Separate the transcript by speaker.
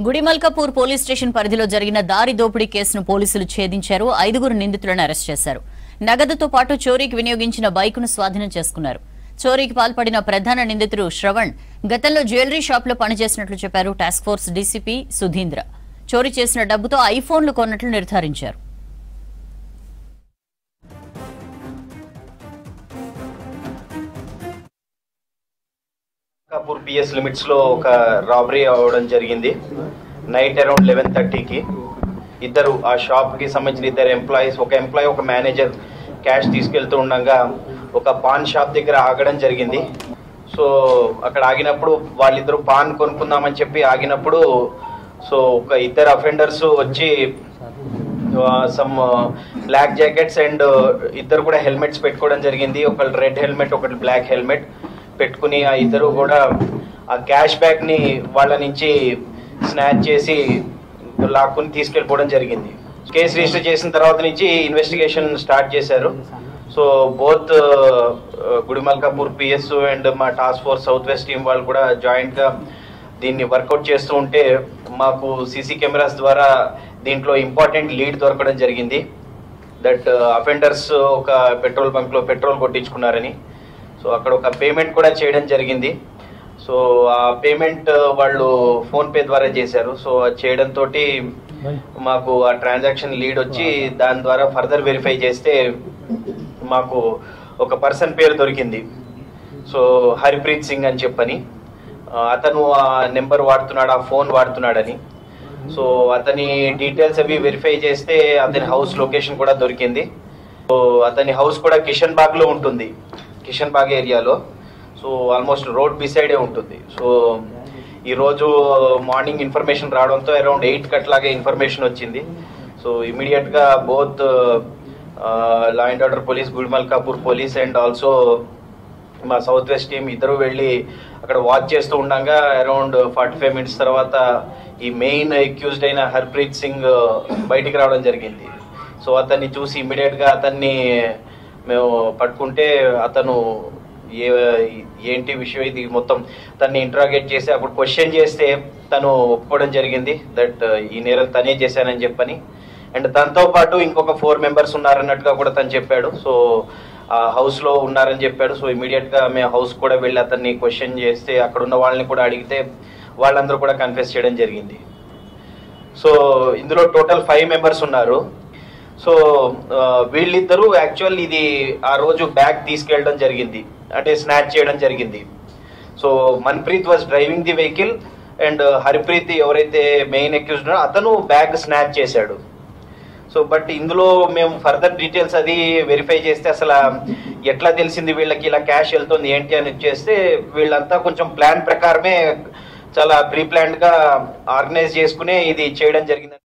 Speaker 1: Gudimalkapur police station పరిధిలో జరిగిన దారి దోపిడీ కేసును పోలీసులు ఛేదించారు. 5 నిందితులను అరెస్ట్ చేశారు. నగదుతో పాటు చోరీకి వినియోగించిన బైకును స్వాధీనం చేసుకున్నారు. చోరీకి పాల్పడిన ప్రధాన నిందితుడు శ్రవణ్ గతంలో జ్యువెలరీ షాప్ లో పనిచేసినట్లు చెప్పారు టాస్క్ ఫోర్స్ డీసీపీ సుధీంద్ర. చోరీ చేసిన డబ్బుతో ఐఫోన్లు కొన్నట్లు నిర్ధారించారు.
Speaker 2: కాపూర్ పిఎస్ లిమిట్స్ లో ఒక రాబరీ అవడం జరిగింది. నైట్ అరౌండ్ 11:30కి ఇద్దరు ఆ షాప్ కి సంబంధించిన ఇద్దరు ఎంప్లాయీస్, ఒక ఎంప్లాయీ ఒక మేనేజర్ క్యాష్ తీసుకెళ్తూ ఉండగా ఒక పాన్ షాప్ దగ్గర ఆగడం జరిగింది. సో అక్కడ ఆగినప్పుడు వాళ్ళిద్దరు పాన్ కొనుక్కుందామని చెప్పి ఆగినప్పుడు సో ఒక ఇద్దరు అఫెండర్స్ వచ్చి సమ్ బ్లాక్ జాకెట్స్ అండ్ ఇద్దరు కూడా హెల్మెట్స్ పెట్టుకోవడం జరిగింది. ఒకళ్ళు రెడ్ హెల్మెట్, ఒకటి బ్లాక్ హెల్మెట్ పెట్టుకుని ఆ ఇద్దరు కూడా ఆ క్యాష్ బ్యాగ్ ని వాళ్ళ నుంచి స్నాచ్ చేసి లాక్కుని తీసుకెళ్ళిపోవడం జరిగింది. కేసు రిజిస్టర్ చేసిన తర్వాత నుంచి ఇన్వెస్టిగేషన్ స్టార్ట్ చేశారు. So both Gudimalkapur PS and మా task force south west team వాళ్ళు కూడా జాయింట్ గా దీన్ని వర్కౌట్ చేస్తూ ఉంటే మాకు సీసీ కెమెరాస్ ద్వారా దీంట్లో ఇంపార్టెంట్ లీడ్ దొరకడం జరిగింది. దట్ అఫెండర్స్ ఒక పెట్రోల్ బంక్ లో పెట్రోల్ కొట్టించుకున్నారని. సో అక్కడ ఒక పేమెంట్ కూడా చేయడం జరిగింది. సో ఆ పేమెంట్ వాళ్ళు ఫోన్పే ద్వారా చేశారు. సో చేయడంతో మాకు ఆ ట్రాన్సాక్షన్ లీడ్ వచ్చి దాని ద్వారా ఫర్దర్ వెరిఫై చేస్తే మాకు ఒక పర్సన్ పేరు దొరికింది. సో హరిప్రీత్ సింగ్ అని చెప్పని, అతను ఆ నెంబర్ వాడుతున్నాడు, ఆ ఫోన్ వాడుతున్నాడని. సో అతని డీటెయిల్స్ అవి వెరిఫై చేస్తే అతని హౌస్ లొకేషన్ కూడా దొరికింది. సో అతని హౌస్ కూడా కిషన్ బాగ్ లో ఉంటుంది, కిషన్ బాగ్ ఏరియాలో. సో ఆల్మోస్ట్ రోడ్ బిసైడే ఉంటుంది. సో ఈరోజు మార్నింగ్ ఇన్ఫర్మేషన్ రావడంతో అరౌండ్ 8 అట్లాగే ఇన్ఫర్మేషన్ వచ్చింది. సో ఇమీడియట్గా both law and order police, Gudimalkapur police and also మా సౌత్ వెస్ట్ టీమ్ ఇద్దరు వెళ్ళి అక్కడ వాచ్ చేస్తూ ఉండగా అరౌండ్ 45 మినిట్స్ తర్వాత ఈ మెయిన్ అక్యూజ్డ్ అయిన హర్ప్రీత్ సింగ్ బయటికి రావడం జరిగింది. సో అతన్ని చూసి ఇమీడియట్గా అతన్ని మేము పట్టుకుంటే అతను ఏంటి విషయం ఇది మొత్తం తన్ని ఇంట్రాగేట్ చేసి అప్పుడు క్వశ్చన్ చేస్తే తను ఒప్పుకోవడం జరిగింది దట్ ఈ నేరం తనే చేశానని చెప్పని. అండ్ తనతో పాటు ఇంకొక 4 మెంబర్స్ ఉన్నారన్నట్టుగా కూడా తను చెప్పాడు. సో ఆ హౌస్ లో ఉన్నారని చెప్పాడు. సో ఇమీడియట్ గా మేము హౌస్ కూడా వెళ్ళి అతన్ని క్వశ్చన్ చేస్తే అక్కడ ఉన్న వాళ్ళని కూడా అడిగితే వాళ్ళందరూ కూడా కన్ఫెస్ చేయడం జరిగింది. సో ఇందులో టోటల్ 5 మెంబర్స్ ఉన్నారు. సో వీళ్ళిద్దరూ యాక్చువల్ ఇది ఆ రోజు బ్యాగ్ తీసుకెళ్ళడం జరిగింది, అంటే స్నాచ్ చేయడం జరిగింది. So Manpreet was driving the vehicle and Harpreet ఎవరైతే మెయిన్ అక్యూజ్డ్ అతను బ్యాగ్ స్నాచ్ చేశాడు. సో బట్ ఇందులో మేము ఫర్దర్ డీటెయిల్స్ అది వెరిఫై చేస్తే అసలు ఎట్లా తెలిసింది వీళ్ళకి ఇలా క్యాష్ వెళ్తుంది ఏంటి అని చేస్తే వీళ్ళంతా కొంచెం ప్లాన్ ప్రకారమే చాలా ప్రీ ప్లాన్డ్ గా ఆర్గనైజ్ చేసుకునే ఇది చేయడం జరిగింది.